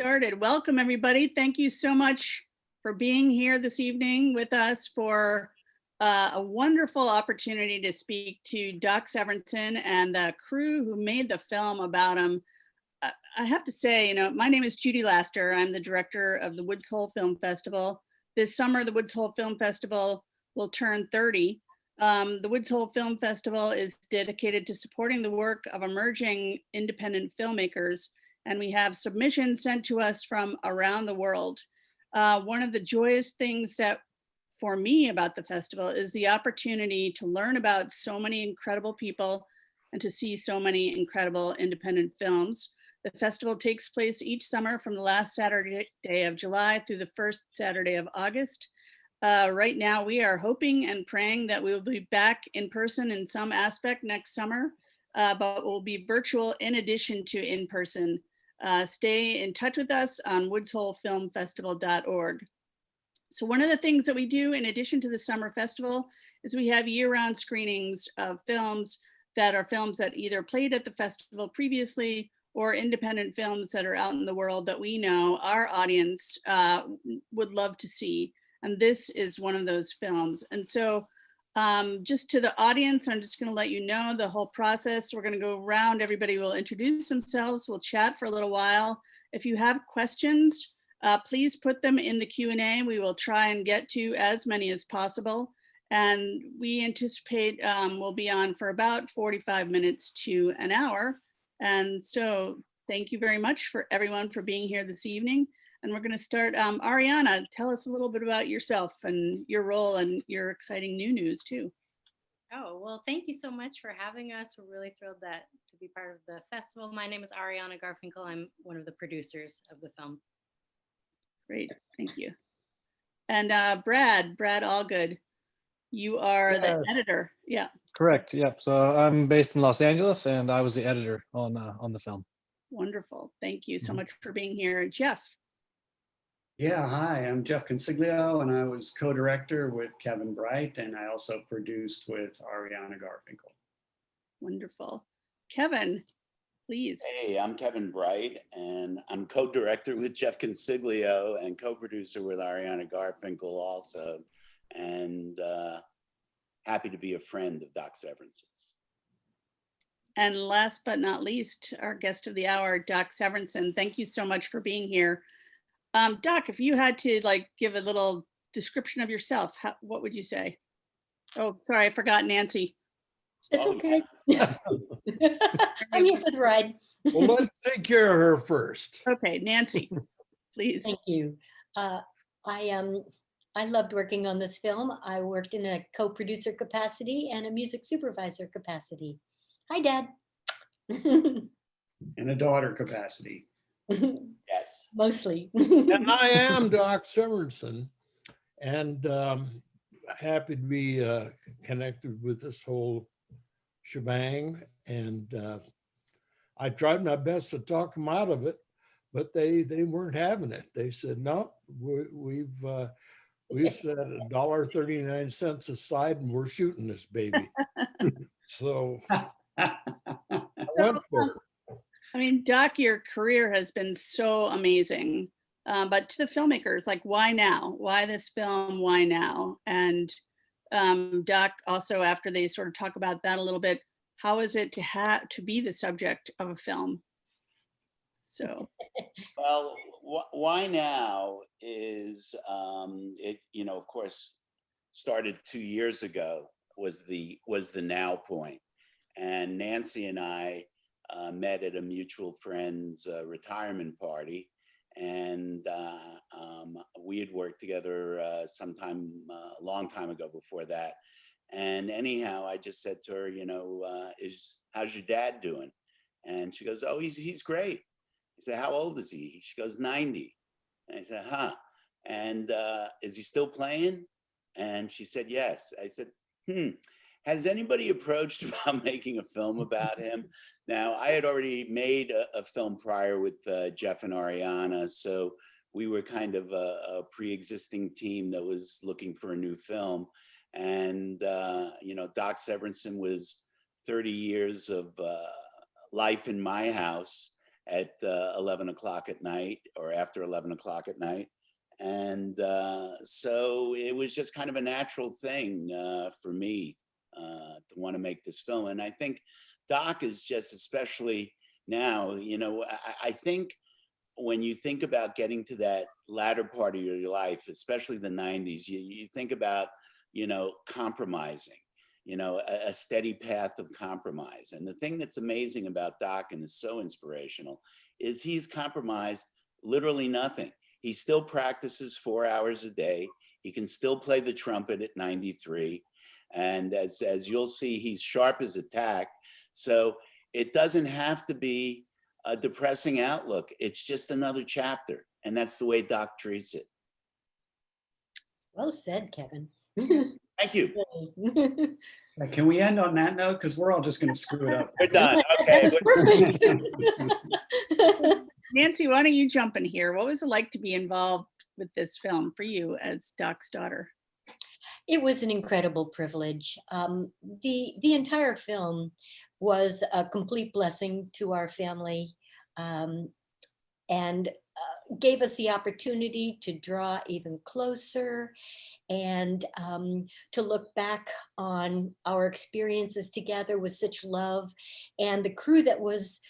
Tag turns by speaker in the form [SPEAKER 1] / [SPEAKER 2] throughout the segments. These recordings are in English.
[SPEAKER 1] Started. Welcome, everybody. Thank you so much for being here this evening with us for a wonderful opportunity to speak to Doc Severinsen and the crew who made the film about him. I have to say, my name is Judy Laster. I'm the director of the Woods Hole Film Festival. This summer, the Woods Hole Film Festival will turn 30. The Woods Hole Film Festival is dedicated to supporting the work of emerging independent filmmakers, and we have submissions sent to us from around the world. One of the joyous things that for me about the festival is the opportunity to learn about so many incredible people and to see so many incredible independent films. The festival takes place each summer from the last Saturday of July through the first Saturday of August. Right now, we are hoping and praying that we will be back in person in some aspect next summer, but we'll be virtual in addition to in person. Stay in touch with us on woodsholefilmfestival.org. So one of the things that we do in addition to the summer festival is we have year-round screenings of films that either played at the festival previously or independent films that are out in the world that we know our audience would love to see. And this is one of those films. And so just to the audience, I'm just going to let you know the whole process. We're going to go around. Everybody will introduce themselves. We'll chat for a little while. If you have questions, please put them in the Q&A. We will try and get to as many as possible. And we anticipate we'll be on for about 45 minutes to an hour. And so thank you very much for everyone for being here this evening. And we're going to start. Ariana, tell us a little bit about yourself and your role and your exciting new news too.
[SPEAKER 2] Oh, well, thank you so much for having us. We're really thrilled to be part of the festival. My name is Ariana Garfinkel. I'm one of the producers of the film.
[SPEAKER 1] Great, thank you. And Brad Allgood, you are the editor. Yeah.
[SPEAKER 3] Correct. Yep. So I'm based in Los Angeles, and I was the editor on the film.
[SPEAKER 1] Wonderful. Thank you so much for being here, Jeff.
[SPEAKER 4] Yeah, hi, I'm Jeff Consiglio, and I was co-director with Kevin Bright, and I also produced with Ariana Garfinkel.
[SPEAKER 1] Wonderful. Kevin, please.
[SPEAKER 5] Hey, I'm Kevin Bright, and I'm co-director with Jeff Consiglio and co-producer with Ariana Garfinkel also, and happy to be a friend of Doc Severinsen's.
[SPEAKER 1] And last but not least, our guest of the hour, Doc Severinsen. Thank you so much for being here. Doc, if you had to give a little description of yourself, what would you say? Oh, sorry, I forgot Nancy.
[SPEAKER 6] It's okay. I'm here for the ride.
[SPEAKER 7] Well, let's take care of her first.
[SPEAKER 1] Okay, Nancy, please.
[SPEAKER 6] Thank you. I loved working on this film. I worked in a co-producer capacity and a music supervisor capacity. Hi, Dad.
[SPEAKER 4] In a daughter capacity.
[SPEAKER 5] Yes.
[SPEAKER 6] Mostly.
[SPEAKER 7] And I am Doc Severinsen, and happy to be connected with this whole shebang. And I tried my best to talk them out of it, but they weren't having it. They said, no, we've set $1.39 aside and we're shooting this baby. So I went for it.
[SPEAKER 1] I mean, Doc, your career has been so amazing, but to the filmmakers, why now? Why this film? Why now? And Doc, also after they sort of talk about that a little bit, how is it to be the subject of a film? So,
[SPEAKER 5] well, why now is it? Of course, started 2 years ago was the now point, and Nancy and I met at a mutual friend's retirement party, and we had worked together a long time ago before that. And anyhow, I just said to her, how's your dad doing? And she goes, oh, he's great. I said, how old is he? She goes, 90. And I said, huh. And is he still playing? And she said, yes. I said, has anybody approached about making a film about him? Now, I had already made a film prior with Jeff and Ariana, so we were kind of a pre-existing team that was looking for a new film. And, Doc Severinsen was 30 years of life in my house. at 11 o'clock at night or after 11 o'clock at night. And so it was just kind of a natural thing for me to want to make this film. And I think Doc is just, especially now, you know, I think when you think about getting to that latter part of your life, especially the 90s, you think about, you know, compromising, you know, a steady path of compromise. And the thing that's amazing about Doc and is so inspirational is he's compromised literally nothing. He still practices 4 hours a day. He can still play the trumpet at 93. And as you'll see, he's sharp as a tack. So it doesn't have to be a depressing outlook. It's just another chapter. And that's the way Doc treats it.
[SPEAKER 6] Well said, Kevin.
[SPEAKER 5] Thank you.
[SPEAKER 4] Can we end on that note? Because we're all just going to screw it up.
[SPEAKER 5] We're done. Okay.
[SPEAKER 6] That's perfect.
[SPEAKER 1] Nancy, why don't you jump in here? What was it like to be involved with this film for you as Doc's daughter?
[SPEAKER 6] It was an incredible privilege. The entire film was a complete blessing to our family, and gave us the opportunity to draw even closer and to look back on our experiences together with such love. And the crew that was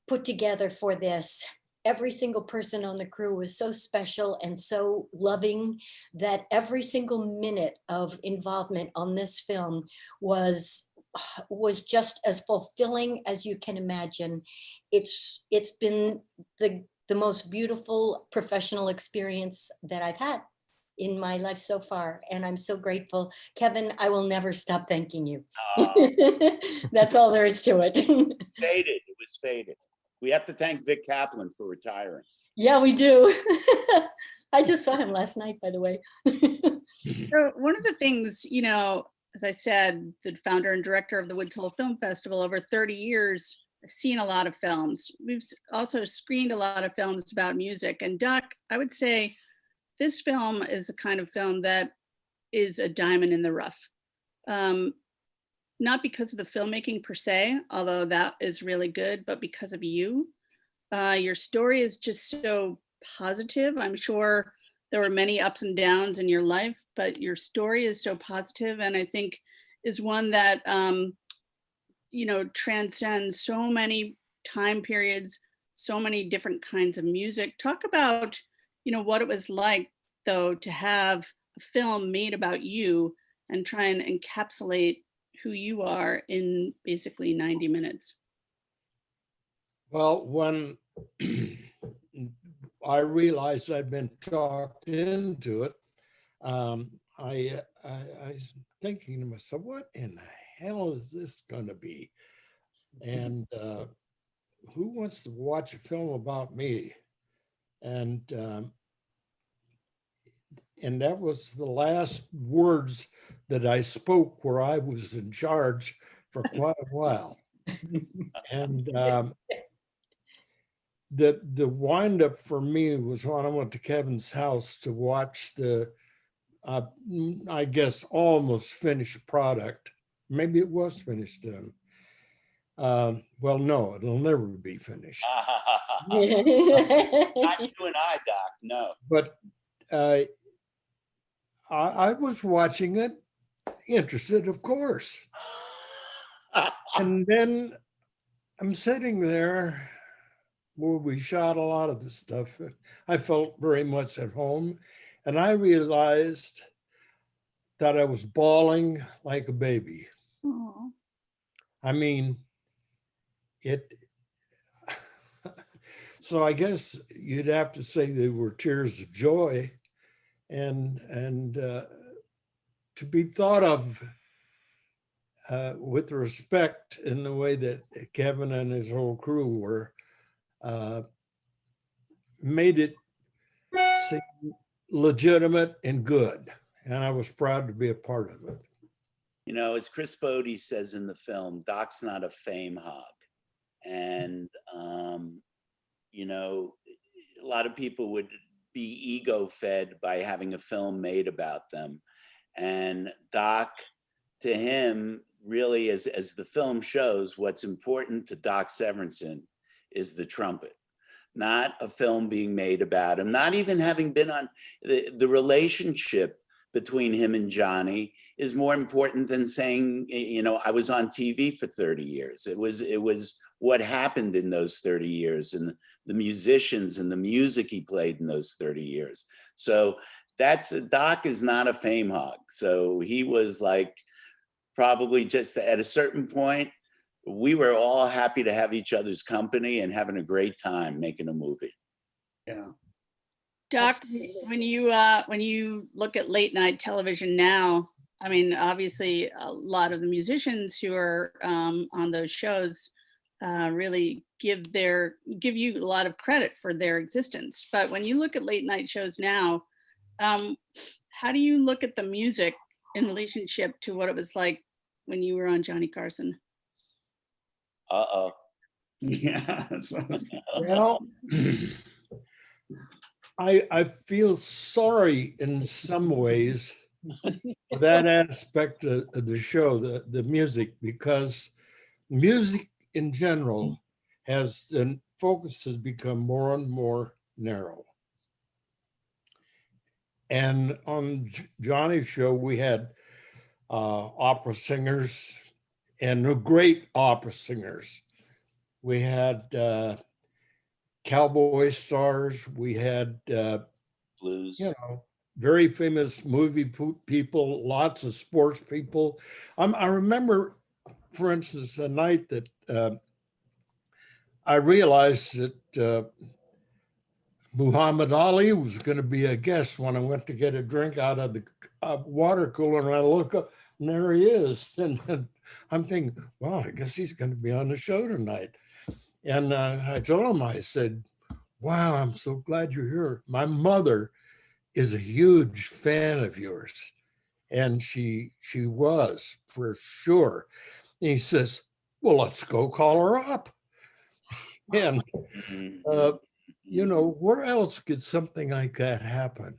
[SPEAKER 6] put together for this, every single person on the crew was so special and so loving that every single minute of involvement on this film was just as fulfilling as you can imagine. It's been the most beautiful professional experience that I've had in my life so far. And I'm so grateful. Kevin, I will never stop thanking you. That's all there is to it.
[SPEAKER 5] Faded. It was faded. We have to thank Vic Kaplan for retiring.
[SPEAKER 6] Yeah, we do. I just saw him last night, by the way.
[SPEAKER 1] So one of the things, you know, as I said, the founder and director of the Woods Hole Film Festival, over 30 years, I've seen a lot of films. We've also screened a lot of films about music. And Doc, I would say this film is a kind of film that is a diamond in the rough. Not because of the filmmaking per se, although that is really good, but because of you. Your story is just so positive. I'm sure there were many ups and downs in your life, but your story is so positive, and I think is one that you know, transcends so many time periods, so many different kinds of music. Talk about, you know, what it was like, though, to have a film made about you and try and encapsulate who you are in basically 90 minutes.
[SPEAKER 7] Well, when I realized I'd been talked into it, I was thinking to myself, what in the hell is this going to be? And who wants to watch a film about me? And that was the last words that I spoke where I was in charge for quite a while. And the wind-up for me was when I went to Kevin's house to watch the, I guess, almost finished product. Maybe it was finished then. Well, no, it'll never be finished.
[SPEAKER 5] Not you and I, Doc, no.
[SPEAKER 7] But I was watching it, interested, of course. And then I'm sitting there where we shot a lot of the stuff. I felt very much at home, and I realized that I was bawling like a baby.
[SPEAKER 1] Aww.
[SPEAKER 7] I mean, so I guess you'd have to say they were tears of joy, and to be thought of with respect in the way that Kevin and his whole crew were, made it seem legitimate and good. And I was proud to be a part of it.
[SPEAKER 5] You know, as Chris Bodie says in the film, Doc's not a fame hog. And, you know, a lot of people would be ego fed by having a film made about them. And Doc, to him, really, as the film shows, what's important to Doc Severinsen is the trumpet. not a film being made about him, not even having been on the relationship between him and Johnny is more important than saying, you know, I was on TV for 30 years. It was what happened in those 30 years and the musicians and the music he played in those 30 years. So Doc is not a fame hog. So he was like, probably just at a certain point, we were all happy to have each other's company and having a great time making a movie.
[SPEAKER 4] Yeah.
[SPEAKER 1] Doc, when you look at late night television now, I mean, obviously a lot of the musicians who are on those shows really give you a lot of credit for their existence. But when you look at late night shows now, how do you look at the music in relationship to what it was like when you were on Johnny Carson?
[SPEAKER 5] Uh-oh.
[SPEAKER 4] Yeah.
[SPEAKER 7] Well, I feel sorry in some ways for that aspect of the show, the music, because music in general the focus has become more and more narrow. And on Johnny's show, we had opera singers and great opera singers. We had cowboy stars. We had,
[SPEAKER 5] Blues.
[SPEAKER 7] you know, very famous movie people, lots of sports people. I remember, for instance, a night that I realized that Muhammad Ali was going to be a guest when I went to get a drink out of the water cooler, and I look up and there he is. And I'm thinking, wow, I guess he's going to be on the show tonight. And I told him, I said, wow, I'm so glad you're here. My mother is a huge fan of yours. And she was, for sure. And he says, well, let's go call her up. And, you know, where else could something like that happen?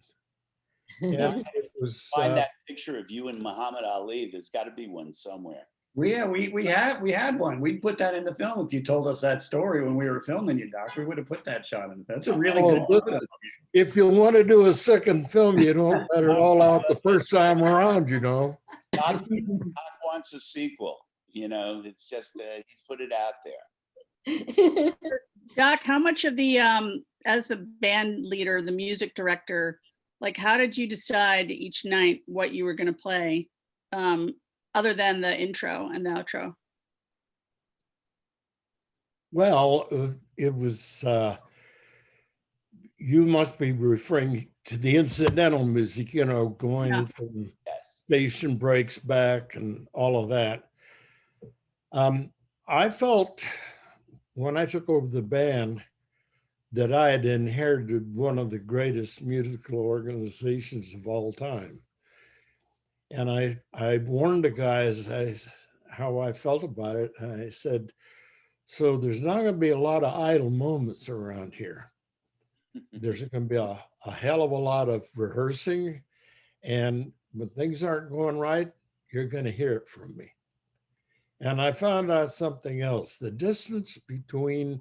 [SPEAKER 7] Yeah, it was.
[SPEAKER 5] Find that picture of you and Muhammad Ali. There's got to be one somewhere.
[SPEAKER 4] We had one. We'd put that in the film. If you told us that story when we were filming you, Doc, we would have put that shot in the film. That's a really good photo.
[SPEAKER 7] If you want to do a second film, you don't let it all out the first time around, you know.
[SPEAKER 5] Doc wants a sequel. You know, it's just he's put it out there.
[SPEAKER 1] Doc, how much of the as the band leader, the music director, like how did you decide each night what you were going to play, other than the intro and the outro?
[SPEAKER 7] Well, it was, you must be referring to the incidental music, you know, going from station breaks back and all of that. I felt when I took over the band that I had inherited one of the greatest musical organizations of all time. And I warned the guys how I felt about it. And I said, so there's not going to be a lot of idle moments around here. There's going to be a hell of a lot of rehearsing. And when things aren't going right, you're going to hear it from me. And I found out something else. The distance between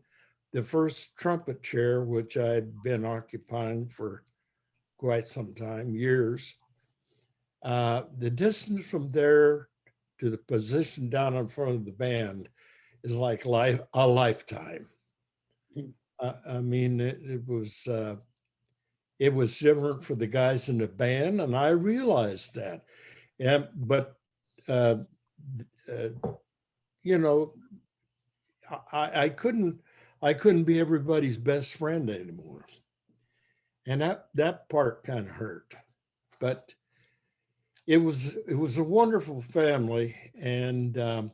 [SPEAKER 7] the first trumpet chair, which I'd been occupying for quite some time, years, the distance from there to the position down in front of the band is like a lifetime. I mean, it was different for the guys in the band, and I realized that. But you know, I couldn't be everybody's best friend anymore, and that part kind of hurt. But it was a wonderful family, and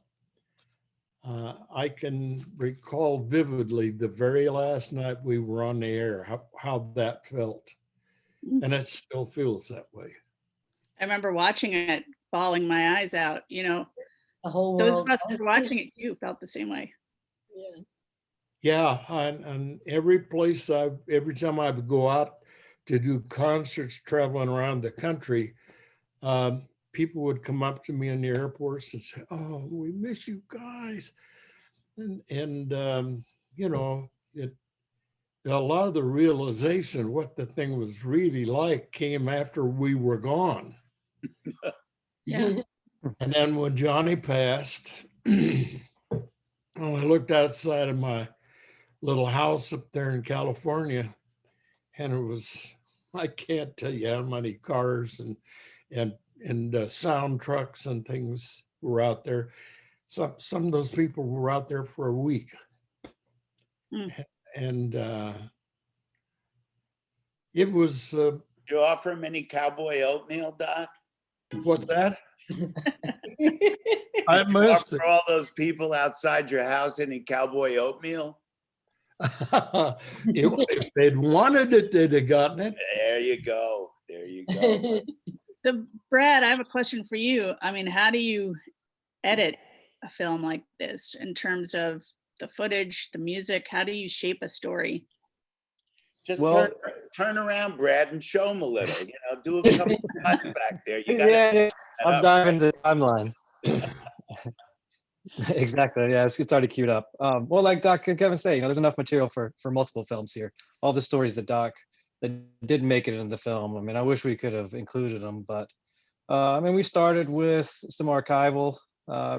[SPEAKER 7] I can recall vividly the very last night we were on the air, how that felt, and it still feels that way.
[SPEAKER 1] I remember watching it, bawling my eyes out. You know,
[SPEAKER 6] The whole
[SPEAKER 1] those
[SPEAKER 6] world.
[SPEAKER 1] of us who were watching it too felt the same way.
[SPEAKER 7] Yeah, and every time I would go out to do concerts traveling around the country, people would come up to me in the airports and say, "Oh, we miss you guys," and you know, a lot of the realization what the thing was really like came after we were gone.
[SPEAKER 1] Yeah.
[SPEAKER 7] And then when Johnny passed, when I looked outside of my little house up there in California, and it was, I can't tell you how many cars and sound trucks and things were out there. Some of those people were out there for a week.
[SPEAKER 1] Hmm.
[SPEAKER 7] And it was,
[SPEAKER 5] Did you offer him any cowboy oatmeal, Doc?
[SPEAKER 7] what's that? I missed it.
[SPEAKER 5] Offer all those people outside your house any cowboy oatmeal?
[SPEAKER 7] If they'd wanted it, they'd have gotten it.
[SPEAKER 5] There you go. There you go.
[SPEAKER 1] So Brad, I have a question for you. I mean, how do you edit a film like this in terms of the footage, the music? How do you shape a story?
[SPEAKER 5] Just
[SPEAKER 3] Well-
[SPEAKER 5] turn around, Brad, and show them a little. You know, do a couple of cuts back there. You got
[SPEAKER 3] Yeah, I'm
[SPEAKER 5] up,
[SPEAKER 3] diving into the timeline. Exactly. Yeah, it's already queued up. Well, like Doc and Kevin say, there's enough material for multiple films here. All the stories that did make it in the film. I mean, I wish we could have included them, but I mean, we started with some archival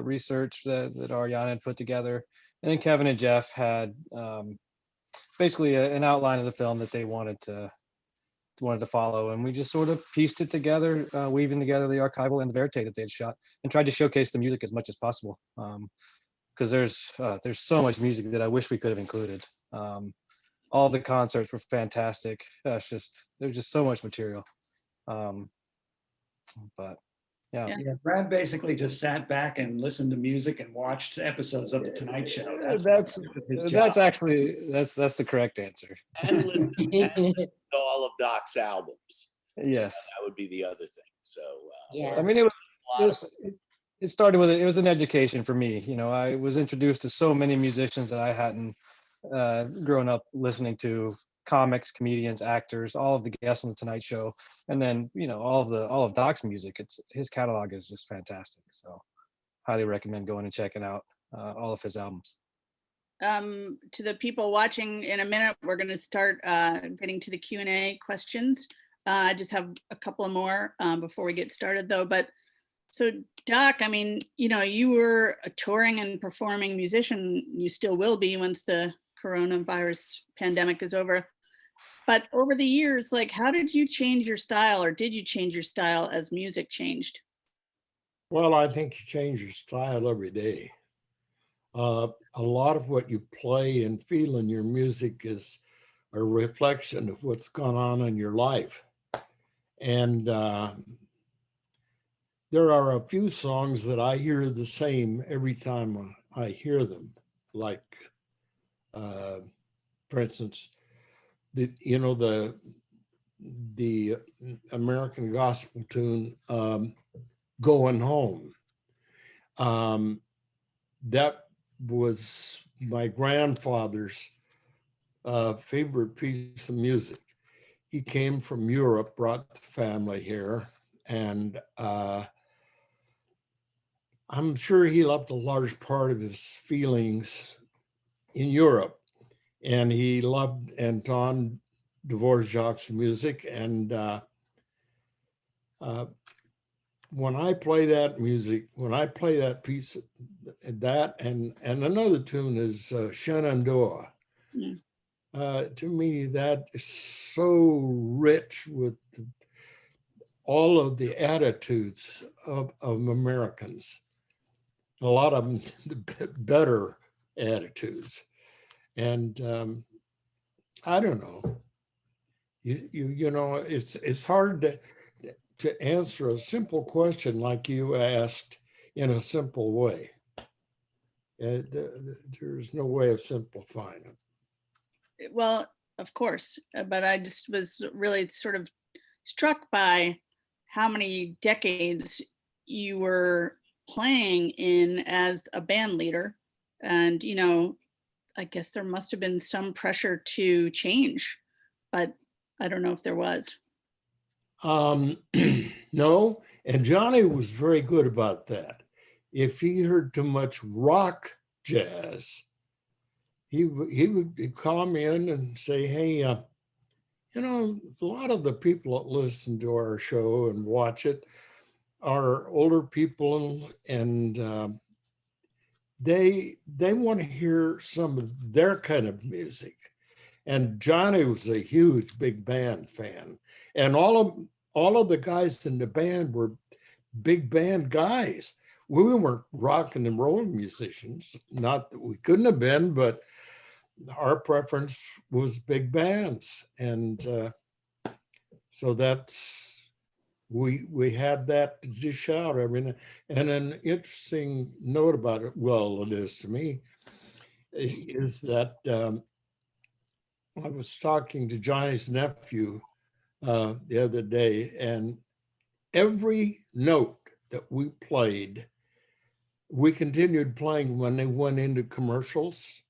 [SPEAKER 3] research that Ariana had put together, and then Kevin and Jeff had basically an outline of the film that they wanted to follow, and we just sort of pieced it together, weaving together the archival and the verite that they had shot, and tried to showcase the music as much as possible. Because there's so much music that I wish we could have included. All the concerts were fantastic. There's just so much material. But yeah.
[SPEAKER 4] Yeah, Brad basically just sat back and listened to music and watched episodes of The Tonight Show.
[SPEAKER 3] That's
[SPEAKER 4] his job.
[SPEAKER 3] that's actually that's the correct answer.
[SPEAKER 5] and listen to all of Doc's albums.
[SPEAKER 3] Yes.
[SPEAKER 5] That would be the other thing. So
[SPEAKER 6] Yeah.
[SPEAKER 3] I mean, it started with it was an education for me. I was introduced to so many musicians that I hadn't grown up listening to: comics, comedians, actors, all of the guests on the Tonight Show, and then all of Doc's music. His catalog is just fantastic. So highly recommend going and checking out all of his albums.
[SPEAKER 1] To the people watching, in a minute, we're going to start getting to the Q&A questions. I just have a couple of more before we get started, though. But so, Doc, I mean, you were a touring and performing musician. You still will be once the coronavirus pandemic is over. But over the years, like, how did you change your style, or did you change your style as music changed?
[SPEAKER 7] Well, I think you change your style every day. A lot of what you play and feel in your music is a reflection of what's gone on in your life. And there are a few songs that I hear the same every time I hear them. Like, for instance, the American gospel tune, "Going Home." That was my grandfather's favorite piece of music. He came from Europe, brought the family here, and I'm sure he left a large part of his feelings in Europe. And he loved Anton Dvorak's music. And when I play that music, when I play that piece, that and another tune is Shenandoah. To me, that is so rich with all of the attitudes of Americans. A lot of them, the better attitudes. And I don't know. It's hard to answer a simple question like you asked in a simple way. There's no way of simplifying it.
[SPEAKER 1] Well, of course, but I just was really sort of struck by how many decades you were playing in as a band leader. And, I guess there must have been some pressure to change, but I don't know if there was.
[SPEAKER 7] No, and Johnny was very good about that. If he heard too much rock jazz, would call me in and say, hey, you know, a lot of the people that listen to our show and watch it are older people, and they want to hear some of their kind of music. And Johnny was a huge big band fan, and all of the guys in the band were big band guys. We weren't rock and roll musicians, not that we couldn't have been, but our preference was big bands. And so we had that to dish out. I mean, and an interesting note about it, well, it is to me, is that I was talking to Johnny's nephew the other day, and every note that we played, we continued playing when they went into commercials,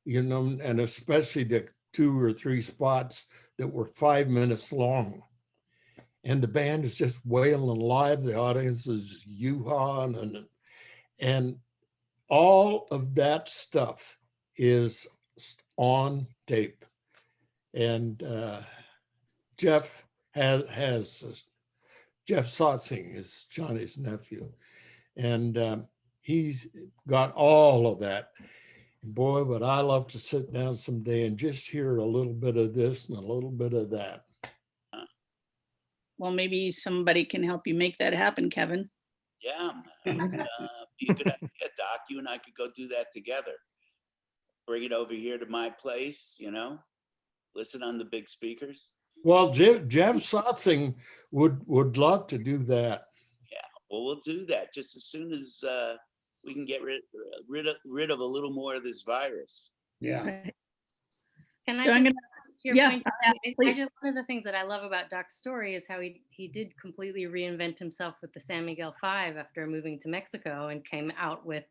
[SPEAKER 7] you know, and especially the 2 or 3 spots that were 5 minutes long. And the band is just wailing live. The audience is yoo-hawing, and all of that stuff is on tape. And Jeff has Jeff Sotzing is Johnny's nephew, and he's got all of that. And boy, would I love to sit down someday and just hear a little bit of this and a little bit of that.
[SPEAKER 1] Well, maybe somebody can help you make that happen, Kevin.
[SPEAKER 5] Yeah, be a good idea, Doc. You and I could go do that together. Bring it over here to my place, you know, listen on the big speakers.
[SPEAKER 7] Well, Jeff Sotzing would love to do that.
[SPEAKER 5] Yeah, well, we'll do that just as soon as we can get rid of a little more of this virus.
[SPEAKER 4] Yeah.
[SPEAKER 1] Okay.
[SPEAKER 2] Can I
[SPEAKER 1] So I'm
[SPEAKER 2] just,
[SPEAKER 1] gonna,
[SPEAKER 2] to your
[SPEAKER 1] yeah,
[SPEAKER 2] point,
[SPEAKER 1] please.
[SPEAKER 2] one of the things that I love about Doc's story is how he did completely reinvent himself with the San Miguel 5 after moving to Mexico, and came out with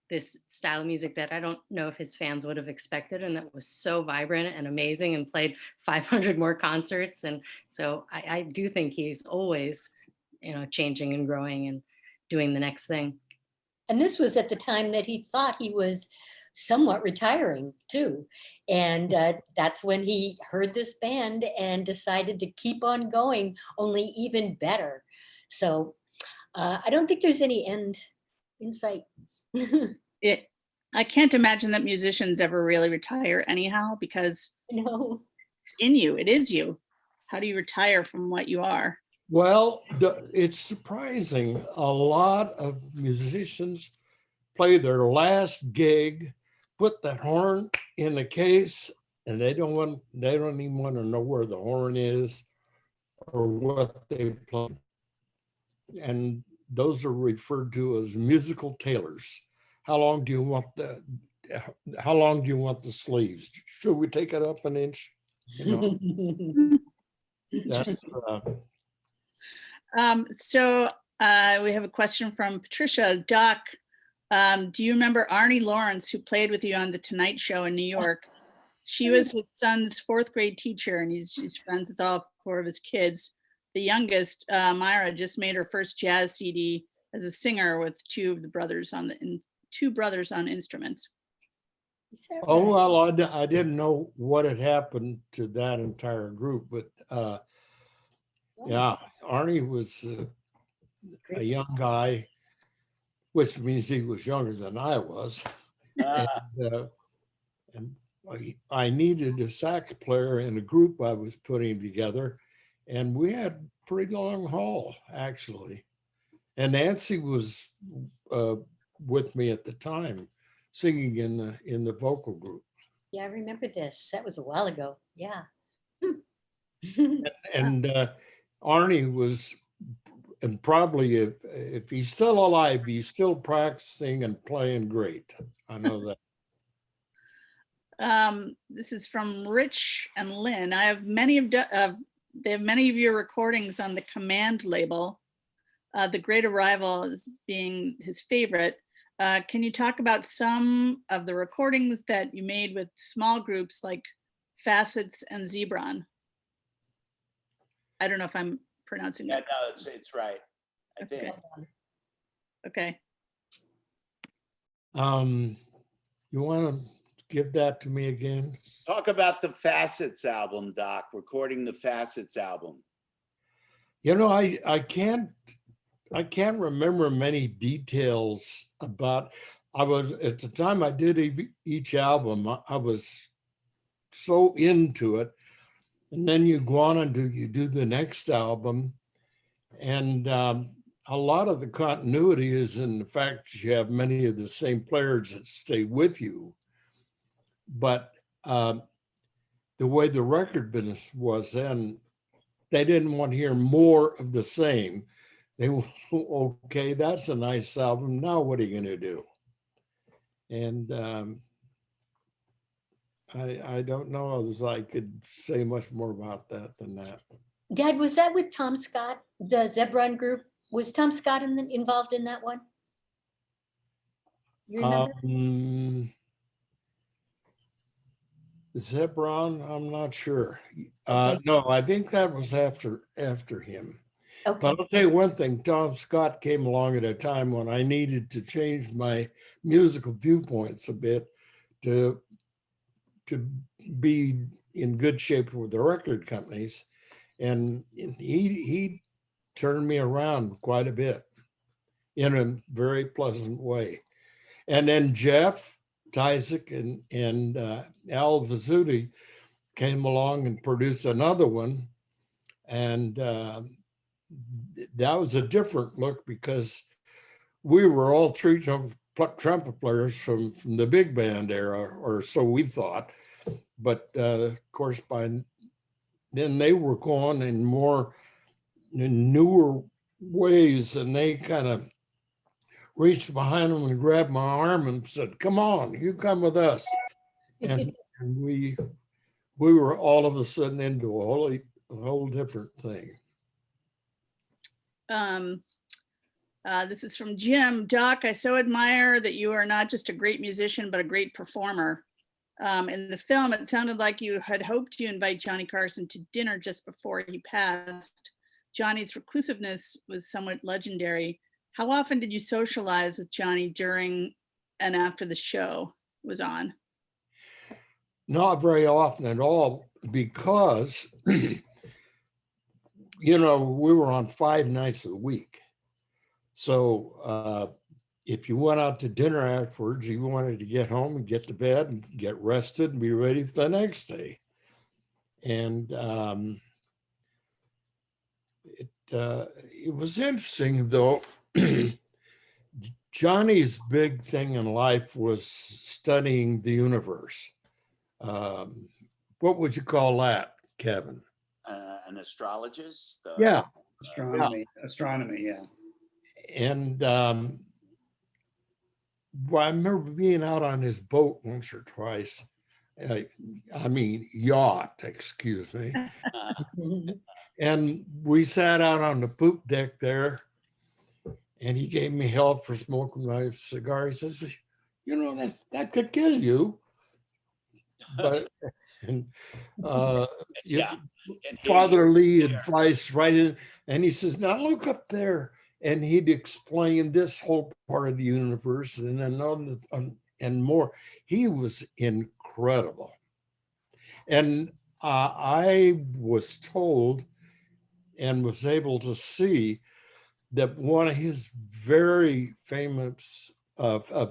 [SPEAKER 2] this style of music that I don't know if his fans would have expected, and that was so vibrant and amazing, and played 500 more concerts. And so I do think he's always, you know, changing and growing and doing the next thing.
[SPEAKER 6] And this was at the time that he thought he was somewhat retiring too. And that's when he heard this band and decided to keep on going, only even better. So I don't think there's any end in sight.
[SPEAKER 1] I can't imagine that musicians ever really retire anyhow, because
[SPEAKER 6] No.
[SPEAKER 1] it's in you. It is you. How do you retire from what you are?
[SPEAKER 7] Well, it's surprising. A lot of musicians play their last gig, put the horn in the case, and they don't even want to know where the horn is or what they play. And those are referred to as musical tailors. How long do you want the sleeves? Should we take it up an inch? You know, that's
[SPEAKER 1] So we have a question from Patricia. Doc, do you remember Arnie Lawrence, who played with you on The Tonight Show in New York? She was his son's 4th grade teacher, and she's friends with all 4 of his kids. The youngest, Myra, just made her first jazz CD as a singer with 2 brothers on instruments.
[SPEAKER 7] Oh, well, I didn't know what had happened to that entire group, but yeah, Arnie was a young guy, which means he was younger than I was. And I needed a sax player in a group I was putting together, and we had pretty long haul, actually. And Nancy was with me at the time, singing in the vocal group.
[SPEAKER 6] Yeah, I remember this. That was a while ago. Yeah.
[SPEAKER 7] And Arnie was, and probably if he's still alive, he's still practicing and playing great. I know that.
[SPEAKER 1] This is from Rich and Lynn. I have many of they have many of your recordings on the Command label. The Great Arrival is being his favorite. Can you talk about some of the recordings that you made with small groups like Facets and Zebron? I don't know if I'm pronouncing
[SPEAKER 5] Yeah,
[SPEAKER 1] that.
[SPEAKER 5] no, it's right. I think.
[SPEAKER 1] Okay.
[SPEAKER 7] You want to give that to me again?
[SPEAKER 5] Talk about the Facets album, Doc, recording the Facets album.
[SPEAKER 7] You know, I can't remember many details about. I was at the time I did each album. I was so into it, and then you go on and you do the next album, and a lot of the continuity is in the fact that you have many of the same players that stay with you, but the way the record business was then, they didn't want to hear more of the same. They were, okay, that's a nice album. Now what are you going to do? And I don't know as I could say much more about that than that.
[SPEAKER 6] Dad, was that with Tom Scott, the Zebron group? Was Tom Scott involved in that one? You remember?
[SPEAKER 7] Zebron, I'm not sure.
[SPEAKER 6] Okay.
[SPEAKER 7] No, I think that was after him.
[SPEAKER 6] Okay.
[SPEAKER 7] But I'll tell you one thing, Tom Scott came along at a time when I needed to change my musical viewpoints a bit to be in good shape with the record companies. And he turned me around quite a bit in a very pleasant way. And then Jeff Tyzik and Al Vizzuti came along and produced another one. And that was a different look because we were all three trumpet players from the big band era, or so we thought. But of course, by then they were going in more newer ways, and they kind of reached behind them and grabbed my arm and said, "Come on, you come with us." And we were all of a sudden into a whole different thing.
[SPEAKER 1] This is from Jim. Doc, I so admire that you are not just a great musician, but a great performer. In the film, it sounded like you had hoped to invite Johnny Carson to dinner just before he passed. Johnny's reclusiveness was somewhat legendary. How often did you socialize with Johnny during and after the show was on?
[SPEAKER 7] Not very often at all, because, you know, we were on 5 nights a week. So if you went out to dinner afterwards, you wanted to get home and get to bed and get rested and be ready for the next day. And it was interesting, though. Johnny's big thing in life was studying the universe. What would you call that, Kevin?
[SPEAKER 5] An astrologist?
[SPEAKER 7] Yeah.
[SPEAKER 4] Astronomy, yeah.
[SPEAKER 7] And well, I remember being out on his boat once or twice. I mean, yacht, excuse me. And we sat out on the poop deck there, and he gave me hell for smoking my cigar. He says, "You know, that could kill you." But
[SPEAKER 5] Yeah.
[SPEAKER 7] fatherly advice right in, and he says, "Now look up there," and he'd explain this whole part of the universe and then and more. He was incredible. And I was told and was able to see that one of his very famous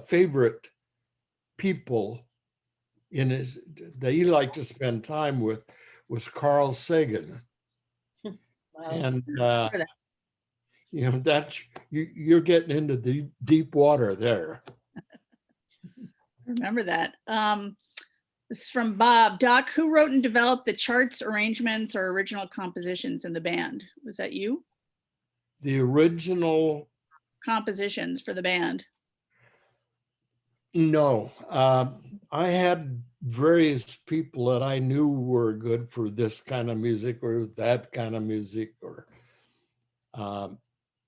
[SPEAKER 7] favorite people that he liked to spend time with was Carl Sagan.
[SPEAKER 6] Wow.
[SPEAKER 7] And you know, that's you're getting into the deep water there.
[SPEAKER 1] Remember that. This is from Bob. Doc, who wrote and developed the charts, arrangements, or original compositions in the band? Was that you?
[SPEAKER 7] The original
[SPEAKER 1] Compositions for the band.
[SPEAKER 7] No, I had various people that I knew were good for this kind of music or that kind of music, or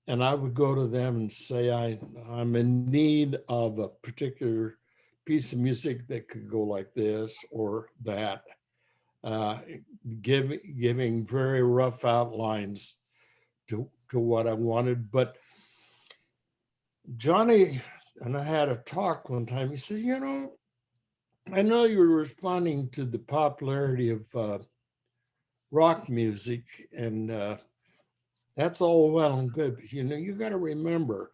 [SPEAKER 7] and I would go to them and say, I'm in need of a particular piece of music that could go like this or that, giving very rough outlines to what I wanted. But Johnny and I had a talk one time. He said, you know, I know you were responding to the popularity of rock music, and that's all well and good. But you got to remember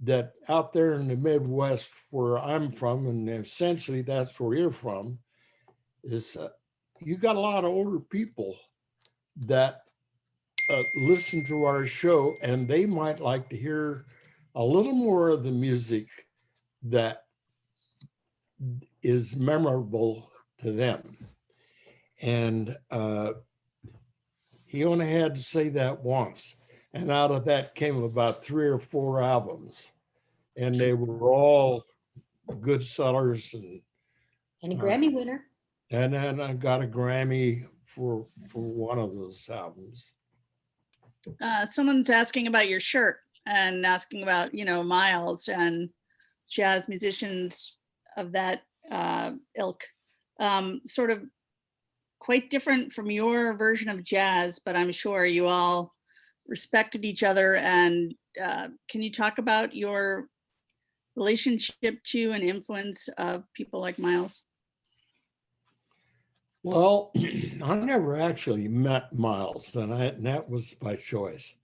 [SPEAKER 7] that out there in the Midwest, where I'm from, and essentially that's where you're from, is you got a lot of older people that listen to our show, and they might like to hear a little more of the music that is memorable to them. And he only had to say that once. And out of that came about 3 or 4 albums. And they were all good sellers.
[SPEAKER 6] And a Grammy winner.
[SPEAKER 7] And then I got a Grammy for one of those albums.
[SPEAKER 1] Someone's asking about your shirt and asking about, Miles and jazz musicians of that ilk. Sort of quite different from your version of jazz, but I'm sure you all respected each other. And can you talk about your relationship to and influence of people like Miles?
[SPEAKER 7] Well, I never actually met Miles, and that was by choice,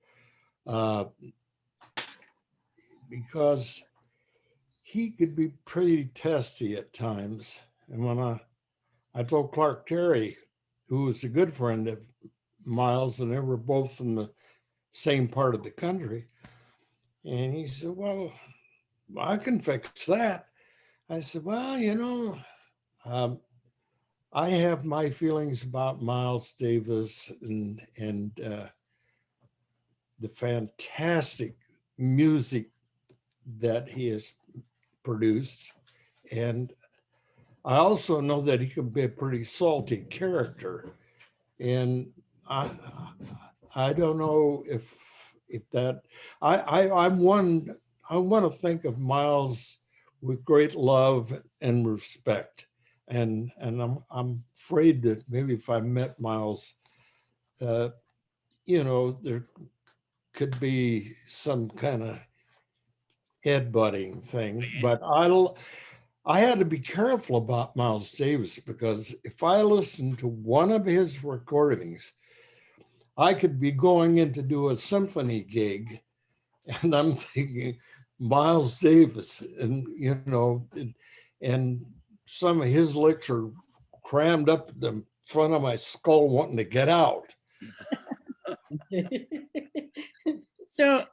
[SPEAKER 7] because he could be pretty testy at times. And when I told Clark Terry, who was a good friend of Miles, and they were both from the same part of the country, and he said, well, I can fix that. I said, well, I have my feelings about Miles Davis and the fantastic music that he has produced. And I also know that he can be a pretty salty character. And I don't know if that, I want to think of Miles with great love and respect. And I'm afraid that maybe if I met Miles, there could be some kind of headbutting thing. But I had to be careful about Miles Davis, because if I listened to one of his recordings, I could be going in to do a symphony gig, and I'm thinking Miles Davis, and and some of his licks are crammed up the front of my skull wanting to get out.
[SPEAKER 1] So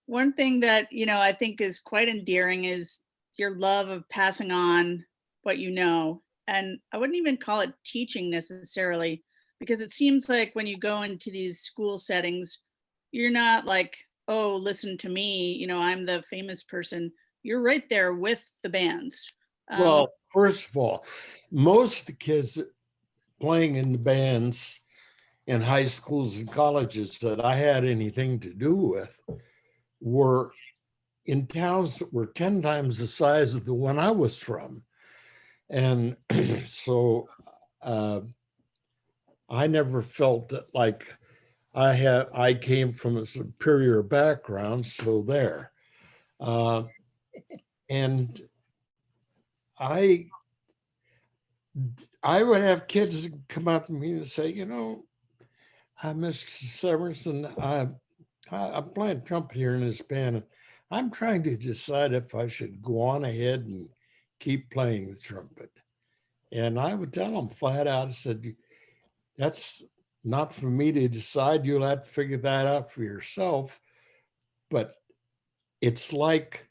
[SPEAKER 1] one thing that, I think is quite endearing is your love of passing on what you know. And I wouldn't even call it teaching necessarily, because it seems like when you go into these school settings, you're not like, oh, listen to me, I'm the famous person. You're right there with the bands.
[SPEAKER 7] Well, first of all, most of the kids playing in the bands in high schools and colleges that I had anything to do with were in towns that were 10 times the size of the one I was from. And so I never felt that like I came from a superior background, so there. And I would have kids come up to me and say, Mr. Severinsen, I'm playing trumpet here in this band. I'm trying to decide if I should go on ahead and keep playing the trumpet. And I would tell them flat out, I said, that's not for me to decide. You'll have to figure that out for yourself. But it's like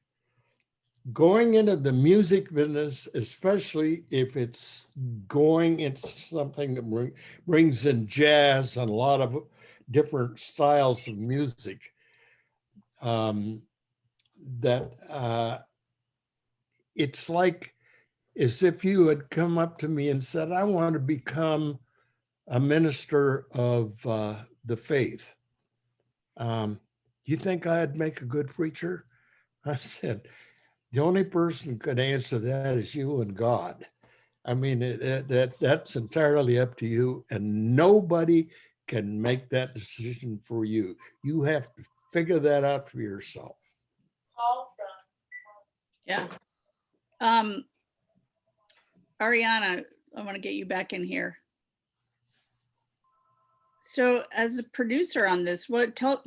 [SPEAKER 7] going into the music business, especially if it's going into something that brings in jazz and a lot of different styles of music, it's like as if you had come up to me and said, I want to become a minister of the faith. You think I'd make a good preacher? I said, the only person who could answer that is you and God. I mean, that's entirely up to you, and nobody can make that decision for you. You have to figure that out for yourself.
[SPEAKER 1] Yeah. Ariana, I want to get you back in here. So as a producer on this, talk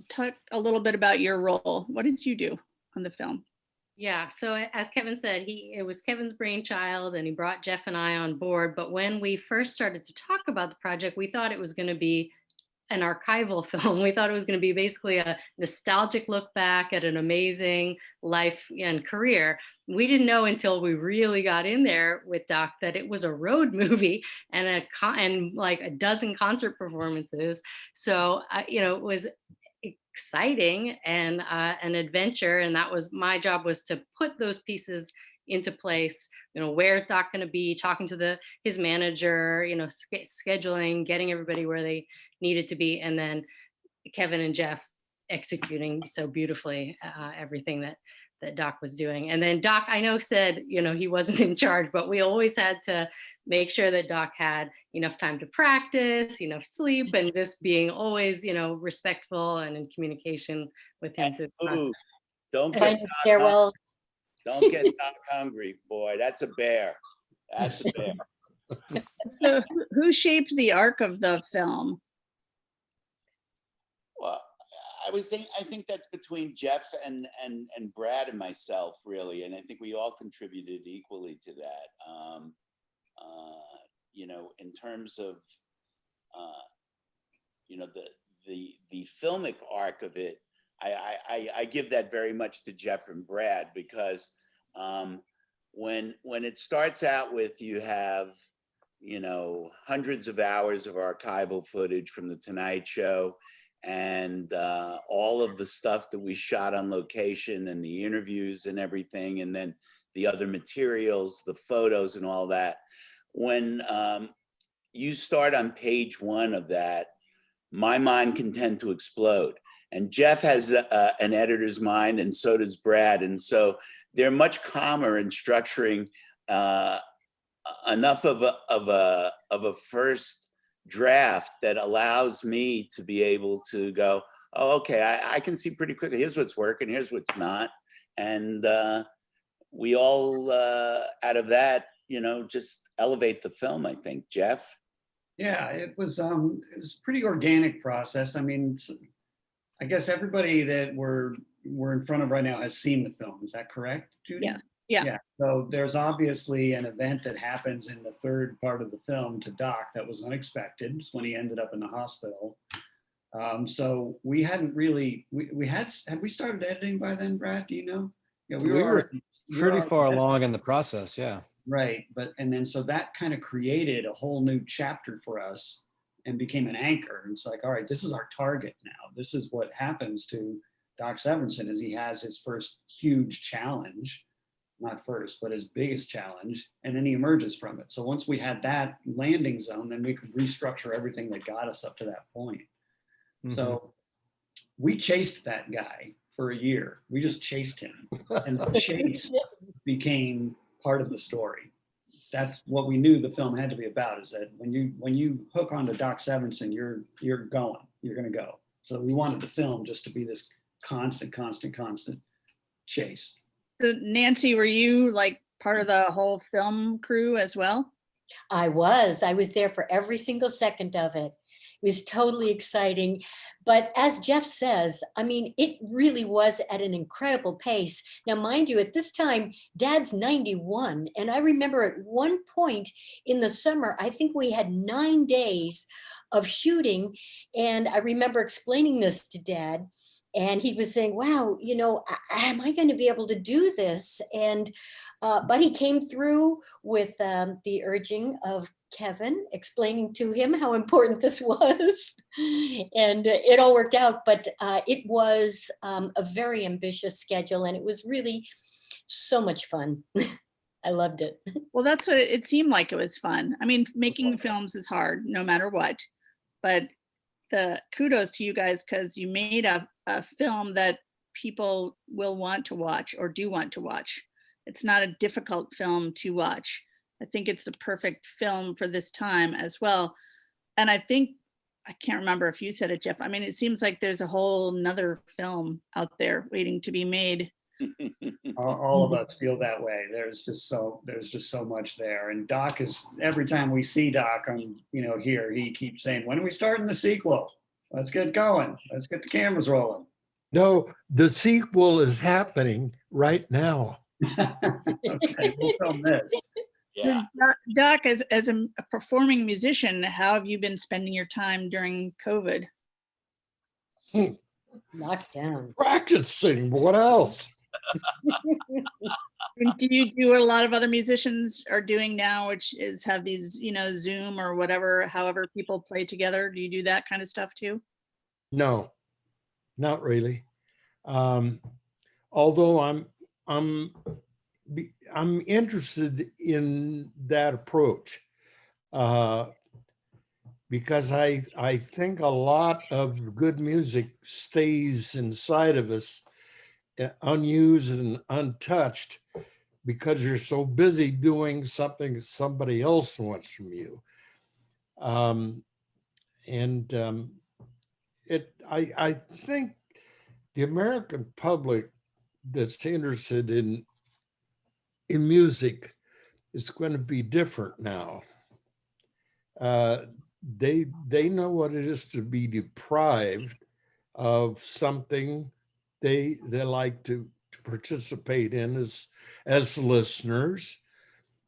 [SPEAKER 1] a little bit about your role. What did you do on the film?
[SPEAKER 2] Yeah, so as Kevin said, it was Kevin's brainchild and he brought Jeff and I on board. But when we first started to talk about the project, we thought it was going to be an archival film. We thought it was going to be basically a nostalgic look back at an amazing life and career. We didn't know until we really got in there with Doc that it was a road movie and like a dozen concert performances. So it was exciting and an adventure, and that was my job, was to put those pieces into place. Where's Doc going to be, talking to his manager, scheduling, getting everybody where they needed to be, and then Kevin and Jeff executing so beautifully everything that Doc was doing. And then Doc, I know, said he wasn't in charge, but we always had to make sure that Doc had enough time to practice, enough sleep, and just being always respectful and in communication with him.
[SPEAKER 5] Ooh, don't get
[SPEAKER 6] Kind of
[SPEAKER 5] Doc
[SPEAKER 6] farewell.
[SPEAKER 5] Don't get Doc hungry, boy. That's a bear. That's a bear.
[SPEAKER 1] So who shaped the arc of the film?
[SPEAKER 5] Well, I think that's between Jeff and Brad and myself, really, and I think we all contributed equally to that. In terms of the filmic arc of it, I give that very much to Jeff and Brad, because when it starts out with, you have hundreds of hours of archival footage from the Tonight Show, and all of the stuff that we shot on location, and the interviews and everything, and then the other materials, the photos and all that. When you start on page 1 of that, my mind can tend to explode. And Jeff has an editor's mind, and so does Brad. And so they're much calmer in structuring enough of a first draft that allows me to be able to go, oh, okay, I can see pretty quickly, here's what's working, here's what's not. And we all, out of that, just elevate the film, I think. Jeff?
[SPEAKER 4] Yeah, it was a pretty organic process. I mean, I guess everybody that we're in front of right now has seen the film. Is that correct, Judy?
[SPEAKER 1] Yes. Yeah.
[SPEAKER 4] So there's obviously an event that happens in the third part of the film to Doc that was unexpected. It's when he ended up in the hospital. So we hadn't really, had we started editing by then, Brad? Do you know? Yeah,
[SPEAKER 3] we were pretty far along in the process. Yeah.
[SPEAKER 4] Right. And then so that kind of created a whole new chapter for us and became an anchor. And it's like, all right, this is our target now. This is what happens to Doc Severinsen, is he has his first huge challenge, not first, but his biggest challenge. And then he emerges from it. So once we had that landing zone, then we could restructure everything that got us up to that point. Mm-hmm. So we chased that guy for a year. We just chased him. And the chase became part of the story. That's what we knew the film had to be about, is that when you hook onto Doc Severinsen, you're going, you're going to go. So we wanted the film just to be this constant chase.
[SPEAKER 1] So Nancy, were you like part of the whole film crew as well?
[SPEAKER 6] I was there for every single second of it. It was totally exciting. But as Jeff says, I mean, it really was at an incredible pace. Now, mind you, at this time, Dad's 91. And I remember at one point in the summer, I think we had 9 days of shooting. And I remember explaining this to Dad. And he was saying, wow, am I going to be able to do this? And but he came through with the urging of Kevin, explaining to him how important this was. And it all worked out. But it was a very ambitious schedule, and it was really so much fun. I loved it.
[SPEAKER 1] Well, that's what it seemed like. It was fun. I mean, making films is hard no matter what. But the kudos to you guys, because you made a film that people will want to watch or do want to watch. It's not a difficult film to watch. I think it's the perfect film for this time as well. And I think, I can't remember if you said it, Jeff. I mean, it seems like there's a whole nother film out there waiting to be made
[SPEAKER 4] All of us feel that way. There's just so much there. And Doc is, every time we see Doc on, here, he keeps saying, when are we starting the sequel? Let's get going. Let's get the cameras rolling.
[SPEAKER 7] No, the sequel is happening right now.
[SPEAKER 4] Okay, we'll film this.
[SPEAKER 5] Yeah.
[SPEAKER 1] Doc, as a performing musician, how have you been spending your time during COVID?
[SPEAKER 6] Lockdown.
[SPEAKER 7] Practicing, what else?
[SPEAKER 1] And do you do what a lot of other musicians are doing now, which is have these, Zoom or whatever, however people play together? Do you do that kind of stuff too?
[SPEAKER 7] No, not really. Although I'm interested in that approach because I think a lot of good music stays inside of us, unused and untouched, because you're so busy doing something somebody else wants from you. I think the American public that's interested in music is going to be different now. They know what it is to be deprived of something they like to participate in as listeners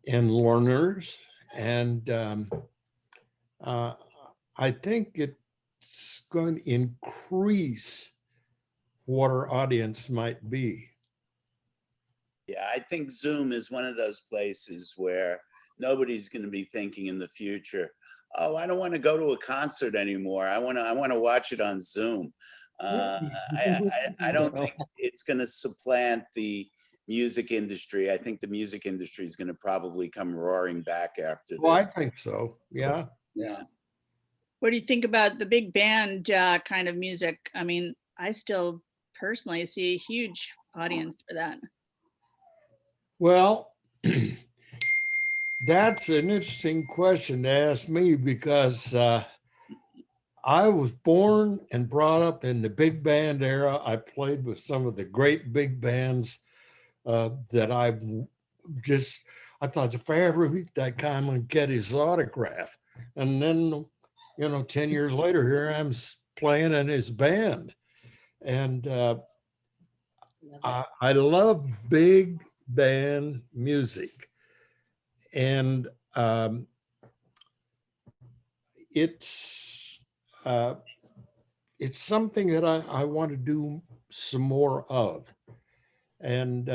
[SPEAKER 7] and learners, and I think it's going to increase what our audience might be.
[SPEAKER 5] Yeah, I think Zoom is one of those places where nobody's going to be thinking in the future, oh, I don't want to go to a concert anymore. I want to watch it on Zoom. I don't think it's going to supplant the music industry. I think the music industry is going to probably come roaring back after this.
[SPEAKER 7] Well, I think so. Yeah.
[SPEAKER 4] Yeah.
[SPEAKER 1] What do you think about the big band kind of music? I mean, I still personally see a huge audience for that.
[SPEAKER 7] Well, that's an interesting question to ask me because I was born and brought up in the big band era. I played with some of the great big bands that I thought if I ever meet that guy, I'm going to get his autograph. And then, 10 years later, here I'm playing in his band. And I love big band music. And it's something that I want to do some more of. And